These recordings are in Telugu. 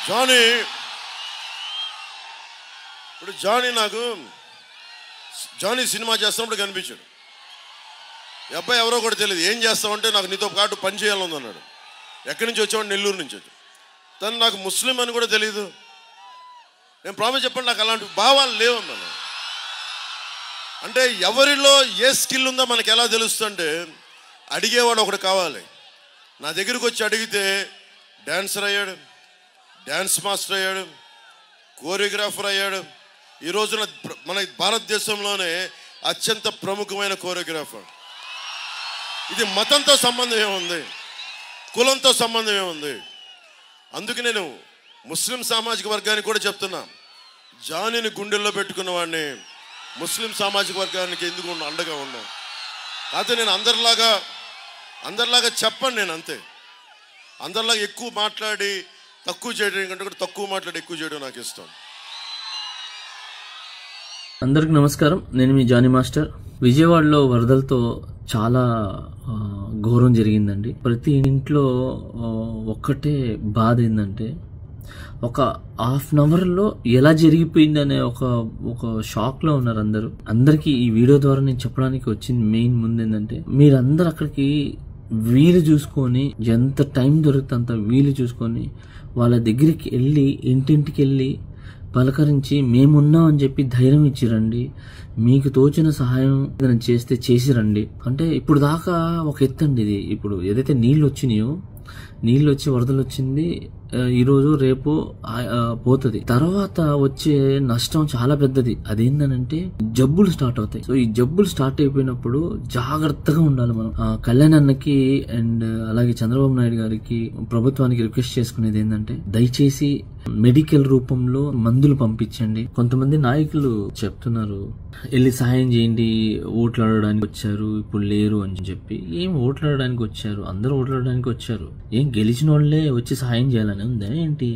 జానీ సినిమా చేస్తున్నప్పుడు కనిపించాడు. ఈ అబ్బాయి ఎవరో కూడా తెలియదు. ఏం చేస్తామంటే నాకు నీతో పాటు పని చేయాలని అన్నాడు. ఎక్కడి నుంచి వచ్చావాడు? నెల్లూరు నుంచి వచ్చాడు. తను నాకు ముస్లిం అని కూడా తెలియదు. నేను ప్రామిస్ చెప్పండి, నాకు అలాంటి భావాలు లేవన్నాను. అంటే ఎవరిలో ఏ స్కిల్ ఉందో మనకి ఎలా తెలుస్తుంటే అడిగేవాడు ఒకడు కావాలి. నా దగ్గరికి వచ్చి అడిగితే డాన్సర్ అయ్యాడు, డ్యాన్స్ మాస్టర్ అయ్యాడు, కోరియోగ్రాఫర్ అయ్యాడు. ఈ రోజున మన భారతదేశంలోనే అత్యంత ప్రముఖమైన కోరియోగ్రాఫర్. ఇది మతంతో సంబంధం ఏముంది, కులంతో సంబంధం ఏముంది? అందుకే నేను ముస్లిం సామాజిక వర్గానికి కూడా చెప్తున్నా, జానీని గుండెల్లో పెట్టుకున్న వాడిని ముస్లిం సామాజిక వర్గానికి ఎందుకు అండగా ఉన్నాం. కాకపోతే నేను అందరిలాగా చెప్పండి. నేను అంతే, అందరిలాగా ఎక్కువ మాట్లాడి తక్కువ చేయడం కంటే కూడా తక్కువ మాట్లాడి ఎక్కువ చేయడం నాకు ఇష్టం. అందరికి నమస్కారం. నేను మీ జానీ మాస్టర్. విజయవాడలో వరదలతో చాలా ఘోరం జరిగిందండి. ప్రతి ఇంట్లో ఒక్కటే బాధ ఏంటంటే ఒక హాఫ్ అన్ అవర్లో ఎలా జరిగిపోయిందనే ఒక షాక్ లో ఉన్నారు అందరూ. అందరికి ఈ వీడియో ద్వారా నేను చెప్పడానికి వచ్చింది మెయిన్ ముందు ఏంటంటే, మీరందరూ అక్కడికి వీలు చూసుకొని, ఎంత టైం దొరికితే అంత వీలు చూసుకొని వాళ్ళ దగ్గరికి వెళ్ళి ఇంటింటికి వెళ్ళి పలకరించి మేమున్నాం అని చెప్పి ధైర్యం ఇచ్చిరండి. మీకు తోచిన సహాయం చేస్తే చేసిరండి. అంటే ఇప్పుడు దాకా ఒక ఎత్తండి ఇది. ఇప్పుడు ఏదైతే నీళ్ళు వచ్చి వరదలు వచ్చింది, ఈరోజు రేపు పోతుంది. తర్వాత వచ్చే నష్టం చాలా పెద్దది. అదేంటనంటే జబ్బులు స్టార్ట్ అవుతాయి. సో ఈ జబ్బులు స్టార్ట్ అయిపోయినప్పుడు జాగ్రత్తగా ఉండాలి మనం. కళ్యాణ్ అన్నకి అండ్ అలాగే చంద్రబాబు నాయుడు గారికి, ప్రభుత్వానికి రిక్వెస్ట్ చేసుకునేది ఏంటంటే, దయచేసి మెడికల్ రూపంలో మందులు పంపించండి. కొంతమంది నాయకులు చెప్తున్నారు వెళ్ళి సహాయం చేయండి, ఓట్లాడడానికి వచ్చారు, ఇప్పుడు లేరు అని చెప్పి. ఏం ఓట్లాడడానికి వచ్చారు? అందరూ ఓట్లాడడానికి వచ్చారు. ఏం గెలిచిన వాళ్ళే వచ్చి సహాయం చేయాలని ఉందా ఏంటి?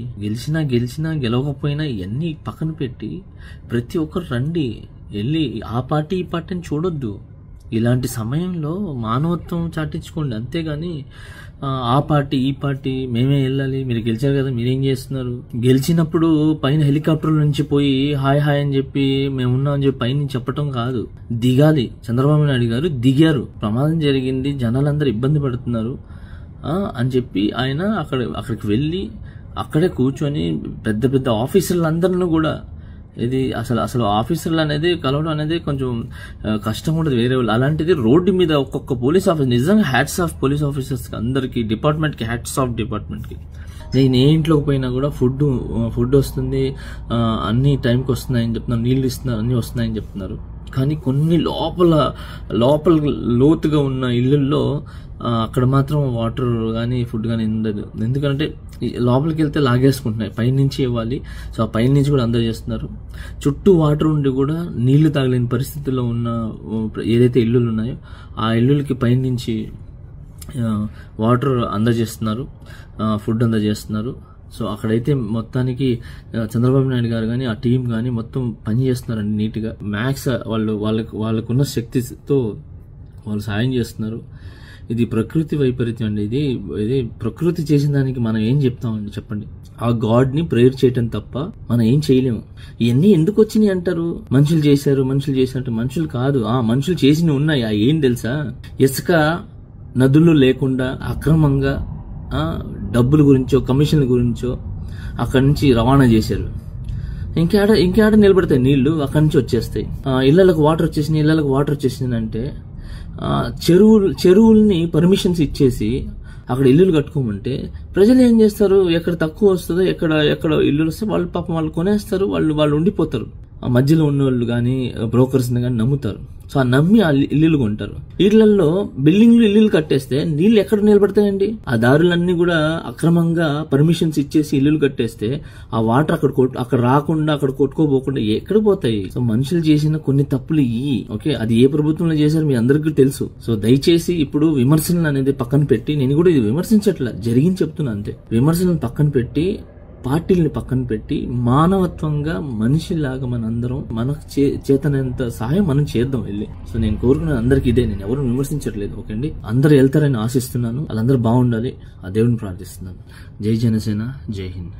గెలిచినా గెలవకపోయినా ఇవన్నీ పక్కన పెట్టి ప్రతి ఒక్కరు రండి, వెళ్ళి ఆ పార్టీ ఈ పార్టీని చూడొద్దు. ఇలాంటి సమయంలో మానవత్వం చాటించుకోండి. అంతేగాని ఆ పార్టీ ఈ పార్టీ మేమే వెళ్ళాలి, మీరు గెలిచారు కదా మీరేం చేస్తున్నారు? గెలిచినప్పుడు పైన హెలికాప్టర్ నుంచి పోయి హాయ్ హాయ్ అని చెప్పి మేమున్నాం అని చెప్పి పైన చెప్పటం కాదు, దిగాలి. చంద్రబాబు నాయుడు గారు దిగారు, ప్రమాదం జరిగింది, జనాలందరూ ఇబ్బంది పడుతున్నారు అని చెప్పి ఆయన అక్కడికి వెళ్ళి అక్కడే కూర్చొని పెద్ద పెద్ద ఆఫీసర్లందరినీ కూడా, ఇది అసలు ఆఫీసర్లు అనేది కలవడం అనేది కొంచెం కష్టం ఉంటుంది వేరే వాళ్ళు. అలాంటిది రోడ్డు మీద ఒక్కొక్క పోలీస్ ఆఫీసర్, నిజంగా హ్యాట్స్ ఆఫ్ పోలీస్ ఆఫీసర్స్ అందరికి, డిపార్ట్మెంట్కి హ్యాట్స్ ఆఫ్ డిపార్ట్మెంట్కి. నేను ఏ ఇంట్లోకి పోయినా కూడా ఫుడ్ వస్తుంది, అన్ని టైంకి వస్తున్నాయని చెప్తున్నారు, నీళ్ళు ఇస్తున్నారు, అన్ని వస్తున్నాయని చెప్తున్నారు. కానీ కొన్ని లోపల లోతుగా ఉన్న ఇళ్ళల్లో అక్కడ మాత్రం వాటర్ కానీ ఫుడ్ కానీ ఉండదు. ఎందుకంటే లోపలికి వెళ్తే లాగేసుకుంటున్నాయి, పైనుంచి ఇవ్వాలి. సో ఆ పైనుంచి కూడా అందజేస్తున్నారు. చుట్టూ వాటర్ ఉండి కూడా నీళ్లు తాగలేని పరిస్థితుల్లో ఉన్న ఏదైతే ఇల్లులు ఉన్నాయో ఆ ఇల్లులకి పైనుంచి వాటర్ అందజేస్తున్నారు, ఫుడ్ అందజేస్తున్నారు. సో అక్కడైతే మొత్తానికి చంద్రబాబు నాయుడు గారు కానీ ఆ టీం కానీ మొత్తం పని చేస్తున్నారండి నీట్గా. మ్యాక్స్ వాళ్ళకున్న శక్తితో వాళ్ళు సాయం చేస్తున్నారు. ఇది ప్రకృతి వైపరీత్యం అండి. ఇది ప్రకృతి చేసిన దానికి మనం ఏం చెప్తామండి చెప్పండి? ఆ గాడ్ని ప్రేయర్ చేయటం తప్ప మనం ఏం చేయలేము. ఇవన్నీ ఎందుకు వచ్చినాయి అంటారు? మనుషులు చేశారంటే మనుషులు కాదు, మనుషులు చేసినవి ఉన్నాయి. ఏం తెలుసా? ఇసుక నదులు లేకుండా అక్రమంగా డబ్బుల గురించో కమిషన్ల గురించో అక్కడి నుంచి రవాణా చేశారు. ఇంకేడ నిలబడతాయి నీళ్లు, అక్కడి నుంచి వచ్చేస్తాయి. ఇళ్లకు వాటర్ వచ్చేసింది అంటే చెరువుల్ని పర్మిషన్స్ ఇచ్చేసి అక్కడ ఇల్లులు కట్టుకోమంటే ప్రజలు ఏం చేస్తారు? ఎక్కడ తక్కువ వస్తుందో ఎక్కడ ఇల్లులు వస్తే వాళ్ళు పాపం వాళ్ళు కొనేస్తారు, వాళ్ళు ఉండిపోతారు. ఆ మధ్యలో ఉన్న వాళ్ళు కానీ బ్రోకర్స్ని కానీ నమ్ముతారు. సో ఆ నమ్మి ఆ ఇల్లులు కొంటారు. ఇళ్లలో ఇల్లులు కట్టేస్తే నీళ్లు ఎక్కడ నిలబడతాయండి? ఆ దారులన్నీ కూడా అక్రమంగా పర్మిషన్స్ ఇచ్చేసి ఇల్లులు కట్టేస్తే ఆ వాటర్ అక్కడ రాకుండా, అక్కడ కొట్టుకోపోకుండా ఎక్కడ పోతాయి? సో మనుషులు చేసిన కొన్ని తప్పులు ఓకే, అది ఏ ప్రభుత్వంలో చేశారు మీ అందరికీ తెలుసు. సో దయచేసి ఇప్పుడు విమర్శలు అనేది పక్కన పెట్టి, నేను కూడా ఇది విమర్శించట్లా, జరిగింది చెప్తున్నా అంతే. విమర్శలను పక్కన పెట్టి, పార్టీల్ని పక్కన పెట్టి, మానవత్వంగా మనిషిలాగా మనందరం మనకు చేతనంత సహాయం మనం చేద్దాం వెళ్ళి. సో నేను కోరుకున్న అందరికి ఇదే, నేను ఎవరు విమర్శించట్లేదు. ఓకే అండి, అందరు వెళ్తారని ఆశిస్తున్నాను. వాళ్ళందరూ బాగుండాలి, ఆ దేవుడిని ప్రార్థిస్తున్నాను. జై జనసేన, జై హింద్.